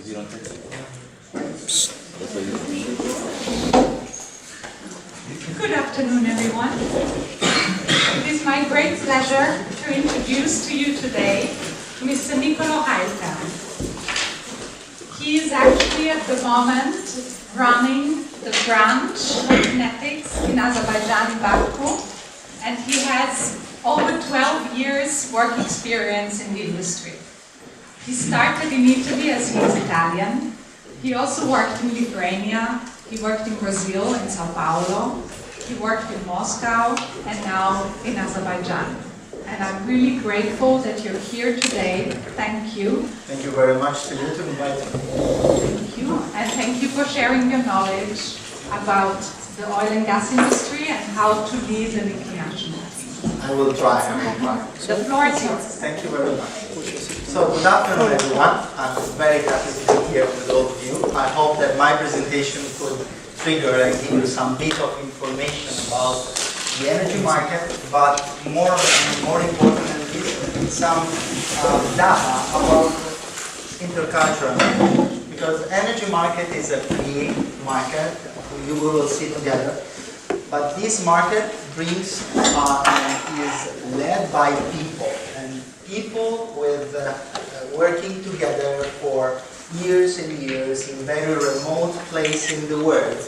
Good afternoon, everyone. It is my great pleasure to introduce to you today Mr. Niccolò Heilpern. He is actually at the moment running the branch of Kinetics in Azerbaijan, Baku, and he has over 12 years work experience in the industry. He started in Italy as he is Italian. He also worked in Lithuania, he worked in Brazil, in Sao Paulo, he worked in Moscow, and now in Azerbaijan. And I'm really grateful that you're here today. Thank you. Thank you very much to you to invite me. Thank you. And thank you for sharing your knowledge about the oil and gas industry and how to lead an international team. I will try. The floor is yours. Thank you very much. So, good afternoon, everyone. I'm very happy to be here with all of you. I hope that my presentation could trigger and give you some bit of information about the energy market, but more important than this, some data about intercultural energy. Because energy market is a free market, we will see together. But this market brings and is led by people, and people with working together for years and years in very remote place in the world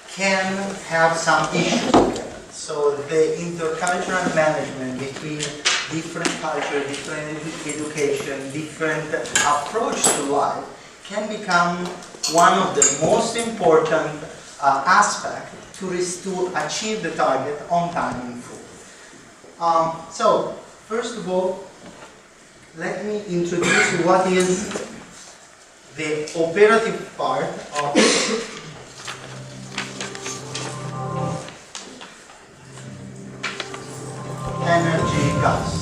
can have some issues together. So the intercultural management between different culture, different education, different approach to life can become one of the most important aspects to achieve the target on time and full. So, first of all, let me introduce you what is the operative part of energy gas.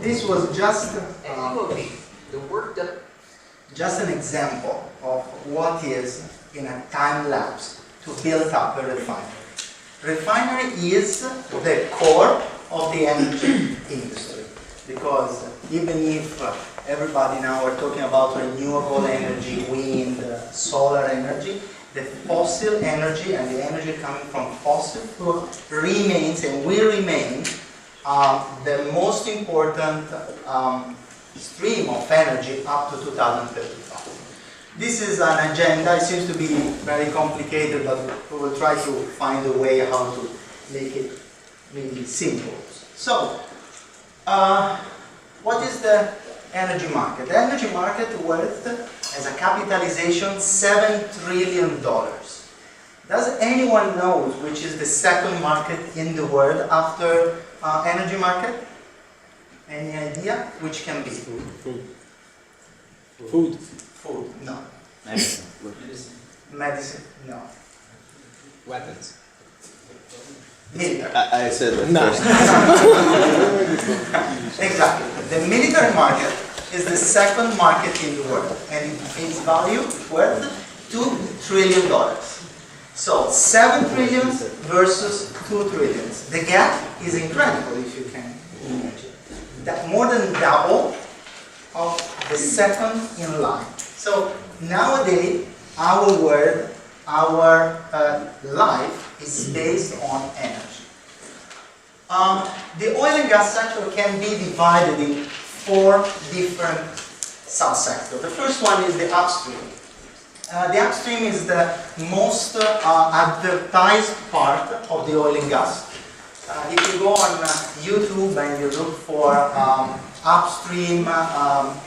This was just an example of what is in a time lapse to build up a refinery. Refinery is the core of the energy industry, because even if everybody now are talking about renewable energy, wind, solar energy, the fossil energy and the energy coming from fossil fuel remains and will remain the most important stream of energy up to 2035. This is an agenda. It seems to be very complicated, but we will try to find a way how to make it really simple. So, what is the energy market? The energy market worth as a capitalization $7 trillion. Does anyone know which is the second market in the world after energy market? Any idea which can be? Food. Food, no. Medicine. Medicine, no. Weapons. Military. I said no. Exactly. The military market is the second market in the world, and its value worth $2 trillion. So 7 trillion versus 2 trillions. The gap is incredible, if you can imagine. That more than double of the second in line. So nowadays, our world, our life is based on energy. The oil and gas sector can be divided in 4 different subsectors. The first one is the upstream. The upstream is the most advertised part of the oil and gas. If you go on YouTube and you look for upstream,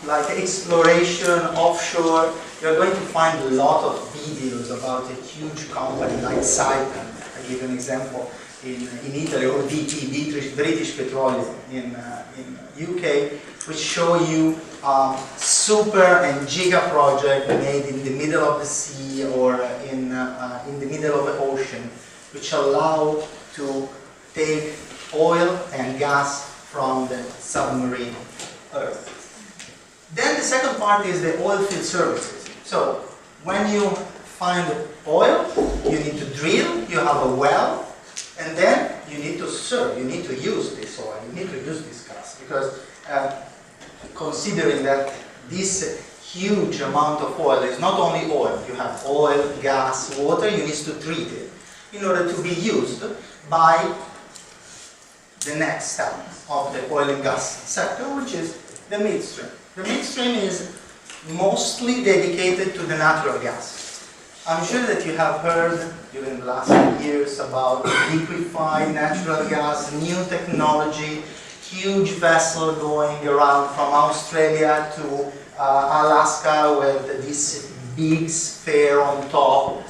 like exploration, offshore, you're going to find a lot of videos about a huge company like Saipem. I give you an example in Italy, or BP, British Petroleum in UK, which show you super and giga project made in the middle of the sea or in the middle of the ocean, which allow to take oil and gas from the submarine Earth. Then the second part is the oil field services. So when you find oil, you need to drill, you have a well, and then you need to serve, you need to use this oil, you need to use this gas. Because considering that this huge amount of oil is not only oil, you have oil, gas, water, you need to treat it in order to be used by the next step of the oil and gas sector, which is the midstream. The midstream is mostly dedicated to the natural gas. I'm sure that you have heard during the last years about liquefied natural gas, new technology, huge vessel going around from Australia to Alaska with this big sphere on top,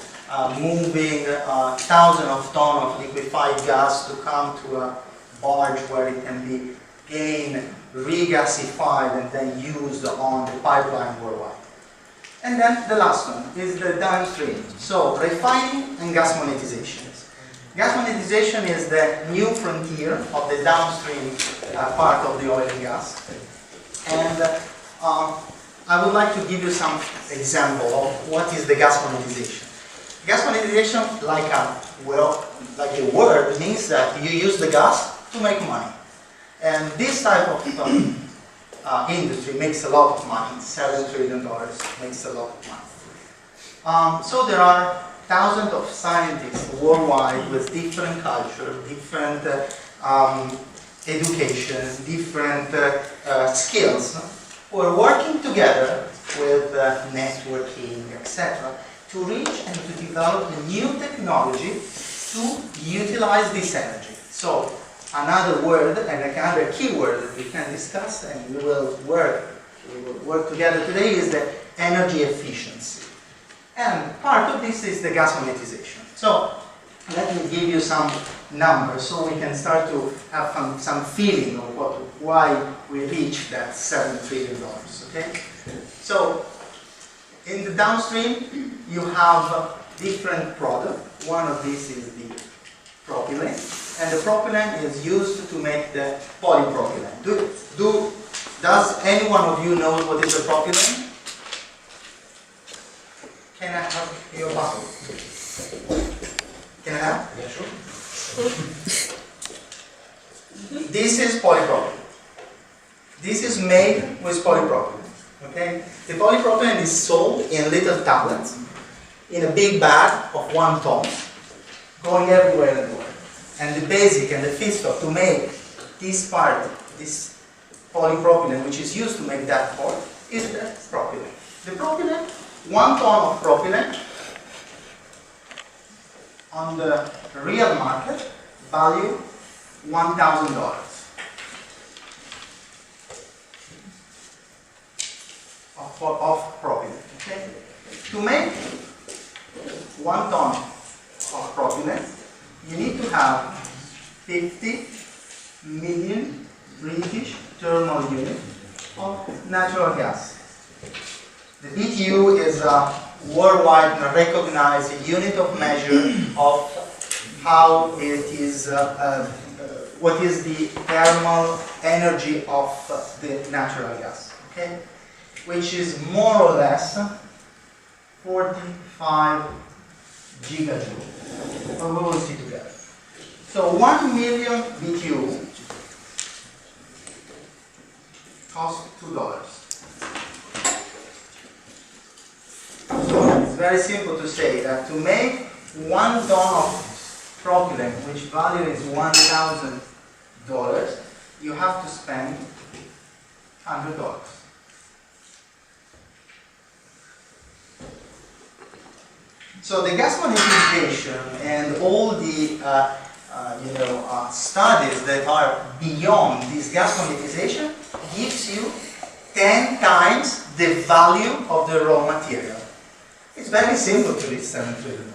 moving thousands of tons of liquefied gas to come to a barge where it can be again regasified and then used on the pipeline worldwide. And then the last one is the downstream. So refining and gas monetization. Gas monetization is the new frontier of the downstream part of the oil and gas. And I would like to give you some example of what is the gas monetization. Gas monetization, like a word, means that you use the gas to make money. And this type of industry makes a lot of money. $7 trillion makes a lot of money. So there are thousands of scientists worldwide with different culture, different education, different skills, who are working together with networking, etc., to reach and to develop a new technology to utilize this energy. So another word and another keyword that we can discuss and we will work together today is the energy efficiency. And part of this is the gas monetization. So let me give you some numbers so we can start to have some feeling of why we reached that $7 trillion. Okay? So in the downstream you have different products. One of these is the propylene, and the propylene is used to make the polypropylene. Does any one of you know what is a propylene? Can I have your bottle? Can I have? Yeah, sure. This is polypropylene. This is made with polypropylene. Okay? The polypropylene is sold in little tablets in a big bag of 1 ton, going everywhere in the world. And the basic and the feedstock to make this part, this polypropylene, which is used to make that part, is the propylene. The propylene, 1 ton of propylene on the real market value $1,000 of propylene. Okay? To make 1 ton of propylene, you need to have 50 million British thermal units of natural gas. The BTU is a worldwide recognized unit of measure of how it is, what is the thermal energy of the natural gas, okay? Which is more or less 45 gigajoules. But we will see together. So 1 million BTU costs $2. So it's very simple to say that to make 1 ton of propylene, which value is $1,000, you have to spend $100. So the gas monetization and all the studies that are beyond this gas monetization gives you 10 times the value of the raw material. It's very simple to reach $7 trillion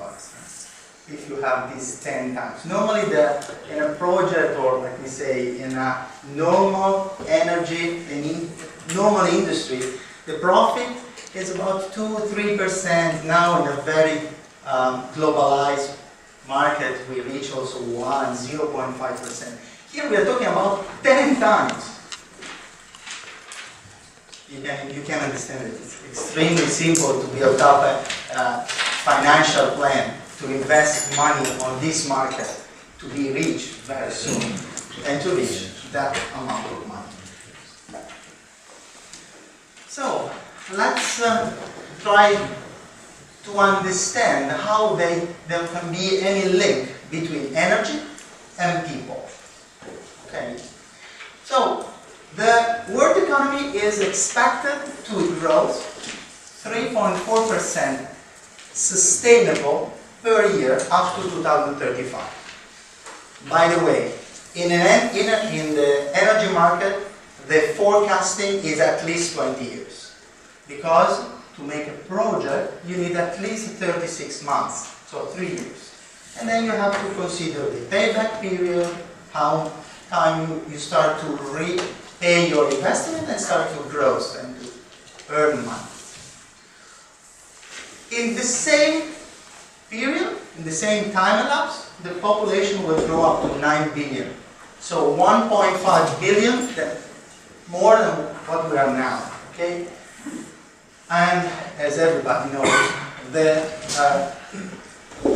if you have these 10 times. Normally, in a project, or like we say, in a normal energy, normal industry, the profit is about 2-3%. Now, in a very globalized market, we reach also 0.5%. Here we are talking about 10 times. You can understand it. It's extremely simple to build up a financial plan to invest money on this market to be rich very soon and to reach that amount of money. So let's try to understand how there can be any link between energy and people. Okay. So the world economy is expected to grow 3.4% sustainable per year up to 2035. By the way, in the energy market, the forecasting is at least 20 years. Because to make a project, you need at least 36 months, so 3 years. And then you have to consider the payback period, how time you start to repay your investment and start to grow and to earn money. In the same period, in the same time elapse, the population will grow up to 9 billion. So 1.5 billion, more than what we are now. Okay? And as everybody knows, the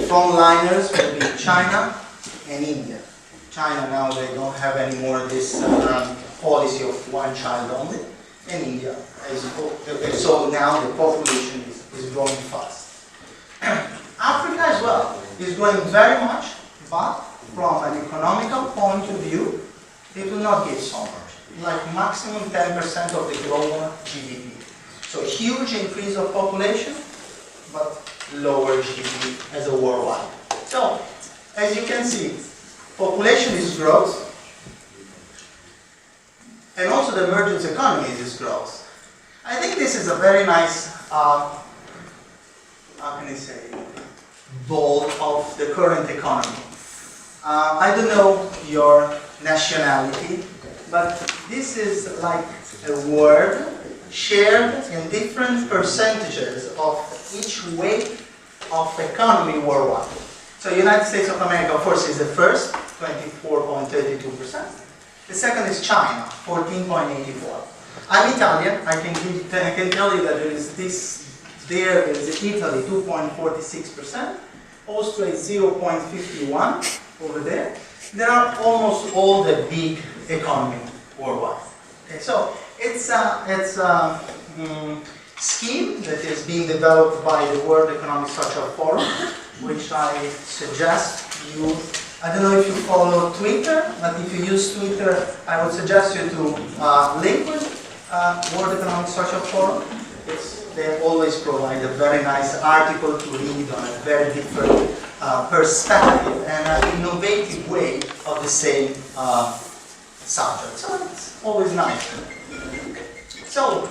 frontliners will be China and India. China now, they don't have anymore this policy of one child only, and India. So now the population is growing fast. Africa as well is growing very much, but from an economical point of view, it will not give so much. Like maximum 10% of the global GDP. So huge increase of population, but lower GDP as a worldwide. So, as you can see, population is growth, and also the emerging economy is growth. I think this is a very nice, how can I say, ball of the current economy. I don't know your nationality, but this is like a word shared in different percentages of each weight of economy worldwide. So United States of America, of course, is the first, 24.32%. The second is China, 14.84%. I'm Italian. I can tell you that there is Italy, 2.46%. Austria is 0.51% over there. There are almost all the big economy worldwide. Okay, so it's a scheme that is being developed by the World Economic Social Forum, which I suggest you. I don't know if you follow Twitter, but if you use Twitter, I would suggest you to link with World Economic Social Forum. They always provide a very nice article to read on a very different perspective and an innovative way of the same subject. So it's always nice. So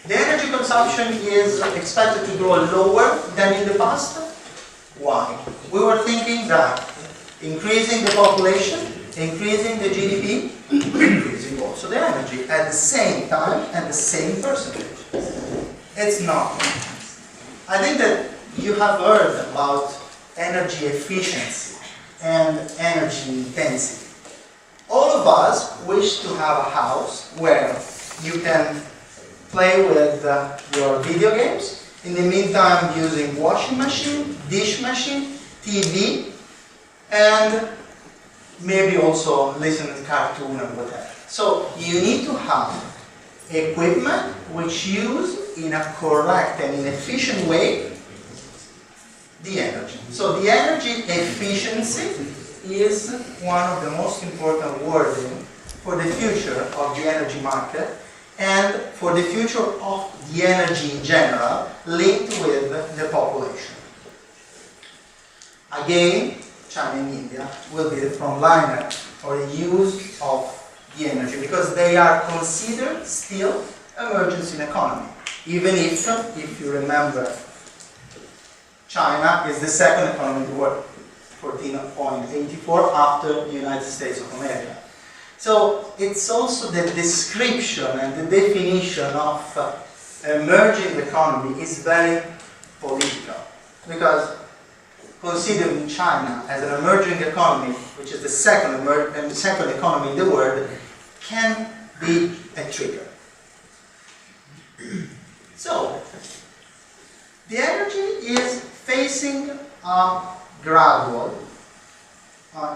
the energy consumption is expected to grow lower than in the past. Why? We were thinking that increasing the population, increasing the GDP, increasing also the energy at the same time and the same percentage. It's not. I think that you have heard about energy efficiency and energy intensity. All of us wish to have a house where you can play with your video games, in the meantime using washing machine, dish machine, TV, and maybe also listen to cartoon or whatever. So you need to have equipment which use in a correct and in efficient way the energy. So the energy efficiency is one of the most important wording for the future of the energy market and for the future of the energy in general linked with the population. Again, China and India will be the frontliner for the use of the energy because they are considered still emergency economy. Even if you remember China is the second economy in the world, 14.84 after the United States of America. So it's also the description and the definition of emerging economy is very political, because considering China as an emerging economy, which is the second economy in the world, can be a trigger. So, the energy is facing a gradual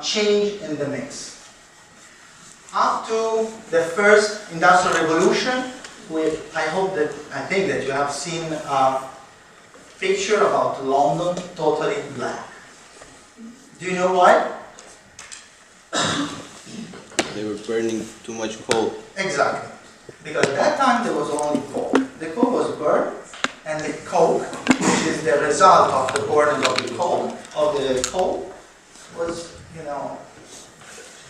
change in the mix. Up to the first industrial revolution, I think that you have seen a picture about London totally black. Do you know why? They were burning too much coal. Exactly. Because at that time there was only coal. The coal was burned, and the coke, which is the result of the burning of the coal, was,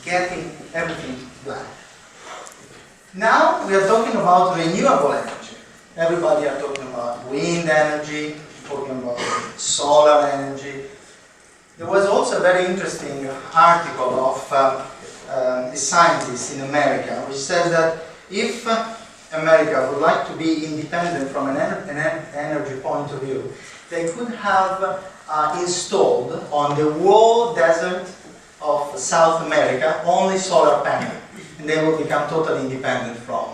getting everything black. Now we are talking about renewable energy. Everybody are talking about wind energy, talking about solar energy. There was also a very interesting article of a scientist in America, which says that if America would like to be independent from an energy point of view, they could have installed on the whole desert of South America only solar panels, and they will become totally independent from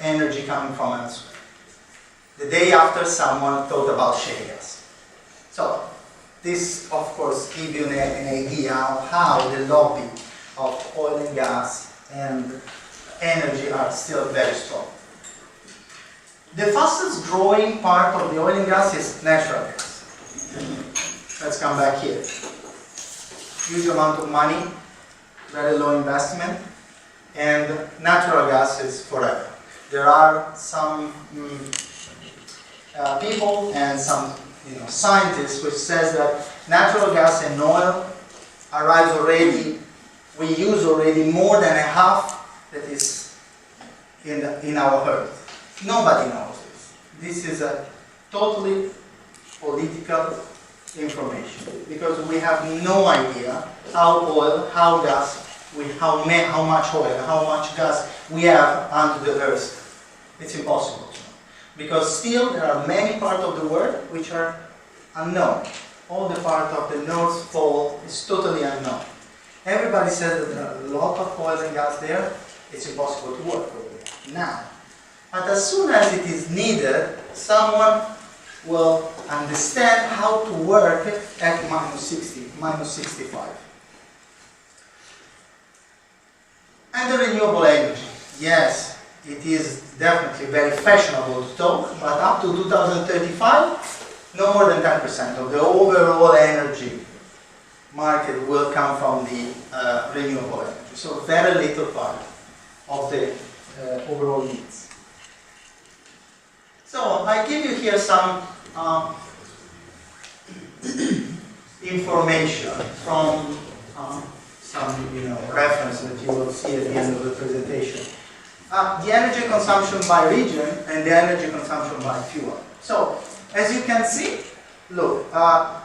energy coming from elsewhere. The day after, someone thought about shale gas. So this, of course, gives you an idea of how the lobby of oil and gas and energy are still very strong. The fastest growing part of the oil and gas is natural gas. Let's come back here. Huge amount of money, very low investment, and natural gas is forever. There are some people and some scientists which says that natural gas and oil arrives already, we use already more than a half that is in our earth. Nobody knows this. This is a totally political information, because we have no idea how oil, how gas, how much oil, how much gas we have under the earth. It's impossible to know, because still there are many parts of the world which are unknown. All the part of the North Pole is totally unknown. Everybody says that there are a lot of oil and gas there. It's impossible to work over there now. But as soon as it is needed, someone will understand how to work at -60, -65. And the renewable energy. Yes, it is definitely very fashionable to talk, but up to 2035, no more than 10% of the overall energy market will come from the renewable energy. So very little part of the overall needs. So I give you here some information from some reference that you will see at the end of the presentation. The energy consumption by region and the energy consumption by fuel. So as you can see, look,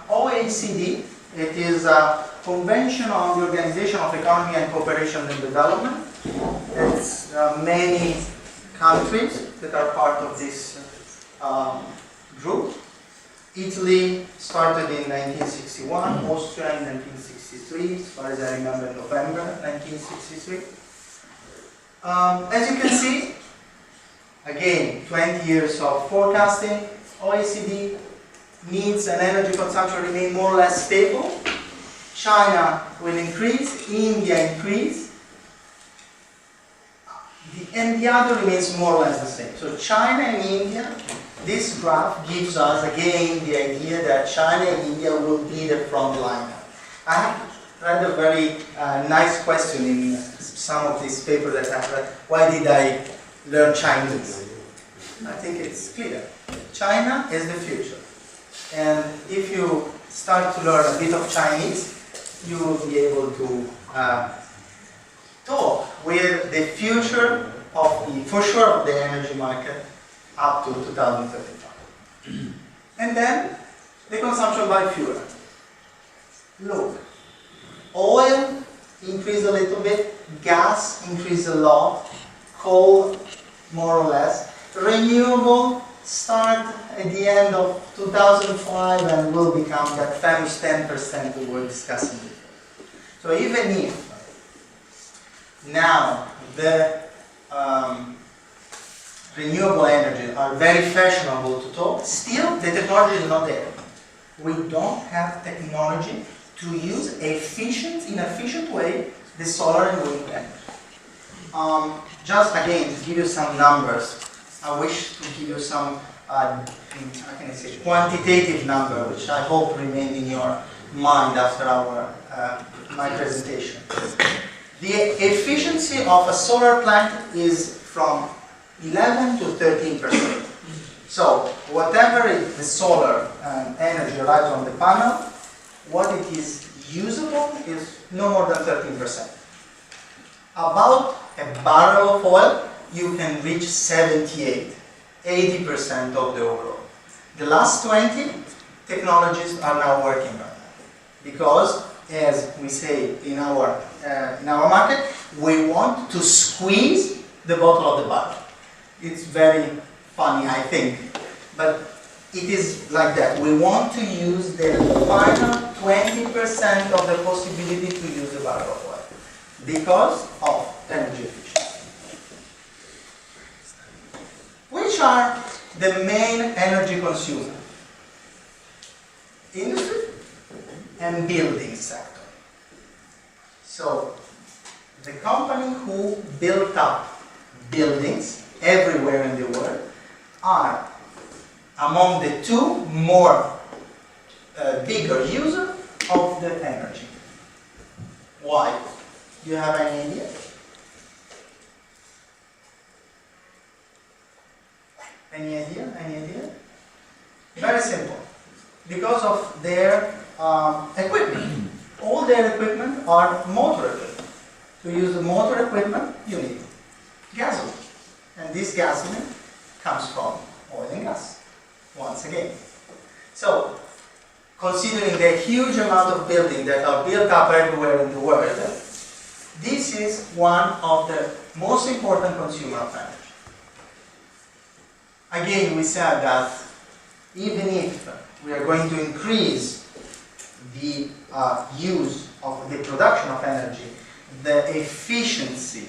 OECD, it is a convention on the organization of economy and cooperation and development. It's many countries that are part of this group. Italy started in 1961, Austria in 1963, as far as I remember, November 1963. As you can see, again, 20 years of forecasting. OECD needs an energy consumption remain more or less stable. China will increase, India increase, and the other remains more or less the same. So China and India, this graph gives us again the idea that China and India will be the front line. I have read a very nice question in some of these papers that I read. Why did I learn Chinese? I think it's clear. China is the future. And if you start to learn a bit of Chinese, you will be able to talk with the future of for sure of the energy market up to 2035. And then the consumption by fuel. Look, oil increased a little bit, gas increased a lot, coal more or less, renewable start at the end of 2005 and will become that famous 10% we were discussing before. So even if now the renewable energy are very fashionable to talk, still the technology is not there. We don't have technology to use in an efficient way the solar and wind energy. Just again to give you some numbers, I wish to give you some how can I say, quantitative number, which I hope remain in your mind after my presentation. The efficiency of a solar plant is from 11 to 13%. So whatever is the solar energy right on the panel, what it is usable is no more than 13%. About a barrel of oil, you can reach 78, 80% of the overall. The last 20 technologies are now working on that. Because, as we say in our market, we want to squeeze the bottom of the barrel. It's very funny, I think, but it is like that. We want to use the final 20% of the possibility to use the barrel of oil because of energy efficiency. Which are the main energy consumers? Industry and building sector. So, the company who built up buildings everywhere in the world are among the two bigger users of the energy. Why? Do you have any idea? Any idea? Any idea? Very simple. Because of their equipment. All their equipment are motor equipment. To use the motor equipment, you need gasoline. And this gasoline comes from oil and gas, once again. So, considering the huge amount of buildings that are built up everywhere in the world, this is one of the most important consumer of energy. Again, we said that even if we are going to increase the use of the production of energy, the efficiency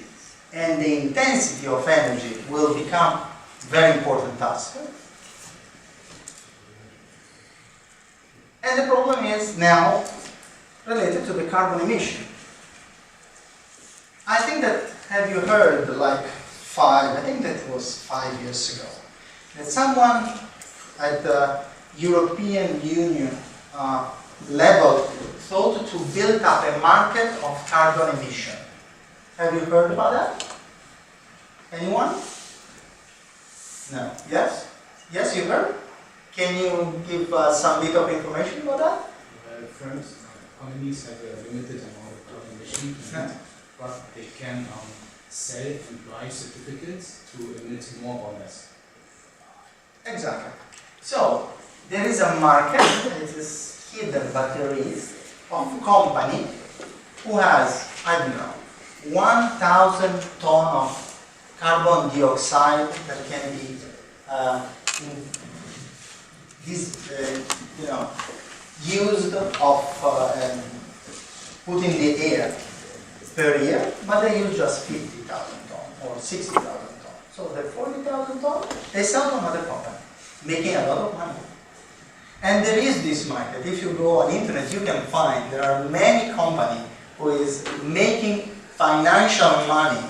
and the intensity of energy will become very important task. And the problem is now related to the carbon emission. I think that, have you heard, I think that was 5 years ago, that someone at the European Union level thought to build up a market of carbon emission. Have you heard about that? Anyone? No. Yes? Yes, you heard? Can you give some bit of information about that? Firms, companies have a limited amount of carbon emission, but they can sell and buy certificates to emit more or less. Exactly. So, there is a market, it is hidden, but there is, of a company who has, I don't know, 1,000 tons of carbon dioxide that can be used put in the air per year, but they use just 50,000 tons or 60,000 tons. So the 40,000 tons, they sell to another company, making a lot of money. And there is this market. If you go on internet, you can find there are many companies who is making financial money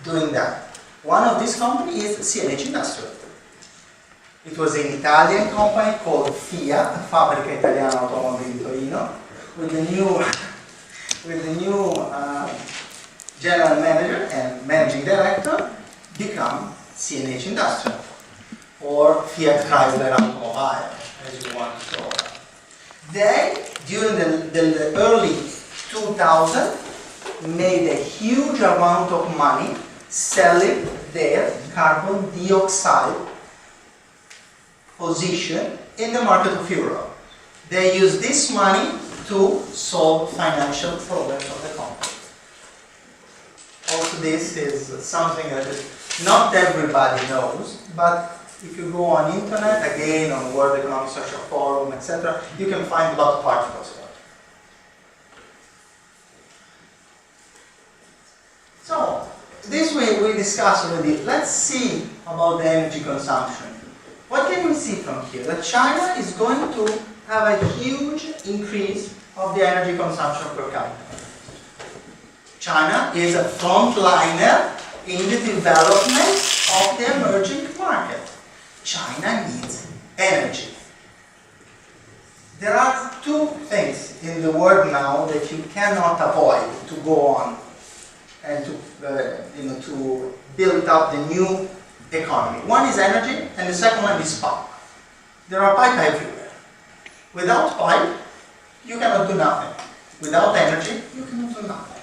doing that. One of these companies is CNH Industrial. It was an Italian company called Fiat, Fabbrica Italiana Automobili in Torino, with the new general manager and managing director become CNH Industrial, or Fiat Chrysler Automobile, as you want to call it. They, during the early 2000s, made a huge amount of money selling their carbon dioxide position in the market of Europe. they use this money to solve financial problems of the company. Also, this is something that not everybody knows, but if you go on internet, again on World Economic Social Forum, etc., you can find a lot of articles about it. So, this we discussed already. Let's see about the energy consumption. What can we see from here? That China is going to have a huge increase of the energy consumption per capita. China is a frontliner in the development of the emerging market. China needs energy. There are two things in the world now that you cannot avoid to go on and to build up the new economy. One is energy, and the second one is pipe. There are pipe everywhere. Without pipe, you cannot do nothing. Without energy, you cannot do nothing.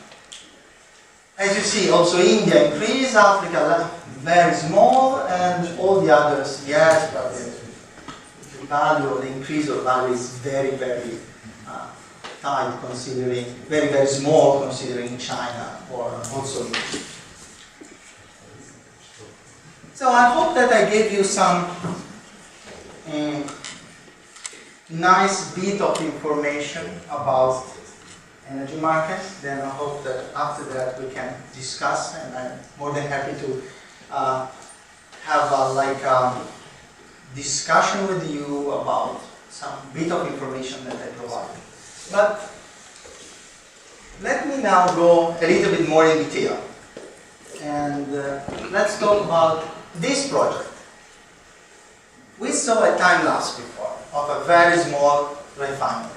As you see, also India increased, Africa very small, and all the others, yes, but the value, the increase of value is very, very tight, considering, very, very small, considering China or also India. So I hope that I gave you some nice bit of information about energy markets. Then I hope that after that we can discuss, and I'm more than happy to have a discussion with you about some bit of information that I provided. But let me now go a little bit more in detail, and let's talk about this project. We saw a time lapse before of a very small refinery.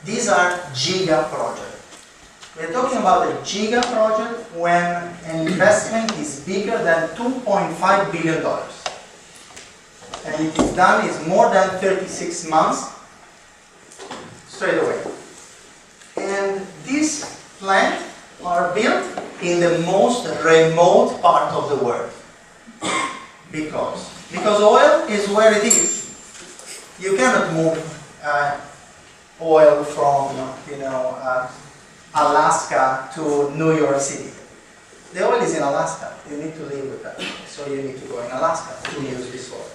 These are giga projects. We're talking about a giga project when an investment is bigger than $2.5 billion. And it is done in more than 36 months straight away. And these plants are built in the most remote part of the world. Because oil is where it is. You cannot move oil from Alaska to New York City. The oil is in Alaska. You need to live with that. So you need to go in Alaska to use this oil.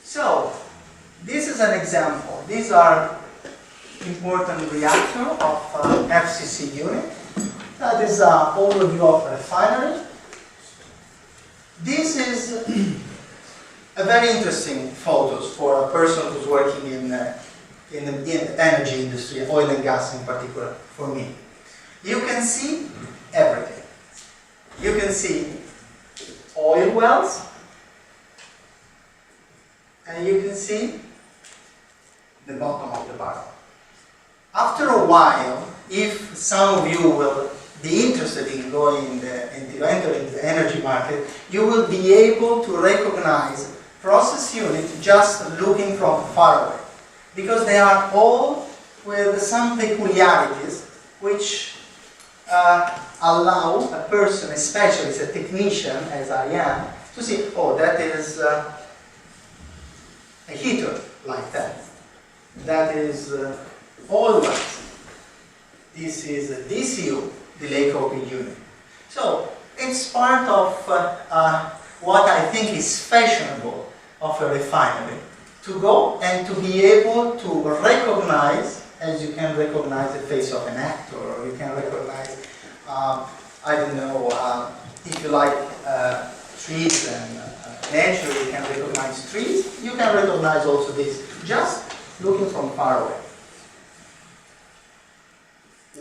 So this is an example. These are important reactor of FCC unit. That is an overview of a refinery. This is a very interesting photos for a person who's working in the energy industry, oil and gas in particular, for me. You can see everything. You can see oil wells, and you can see the bottom of the barrel. After a while, if some of you will be interested in going to enter into the energy market, you will be able to recognize process units just looking from far away, because they are all with some peculiarities which allow a person, especially as a technician, as I am, to see, oh, that is a heater like that. That is oil wells. This is a DCU, delay cooking unit. So it's part of what I think is fashionable of a refinery, to go and to be able to recognize, as you can recognize the face of an actor, or you can recognize, I don't know, if you like trees and nature, you can recognize trees. You can recognize also this, just looking from far away.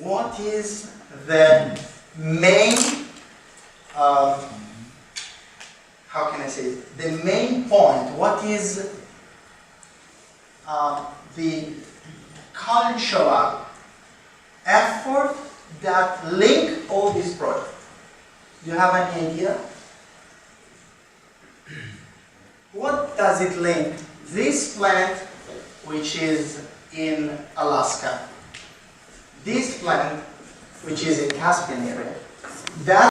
What is the main, how can I say it? The main point, what is the cultural effort that link all these projects? Do you have any idea? What does it link? This plant, which is in Alaska, this plant, which is in Caspian area, that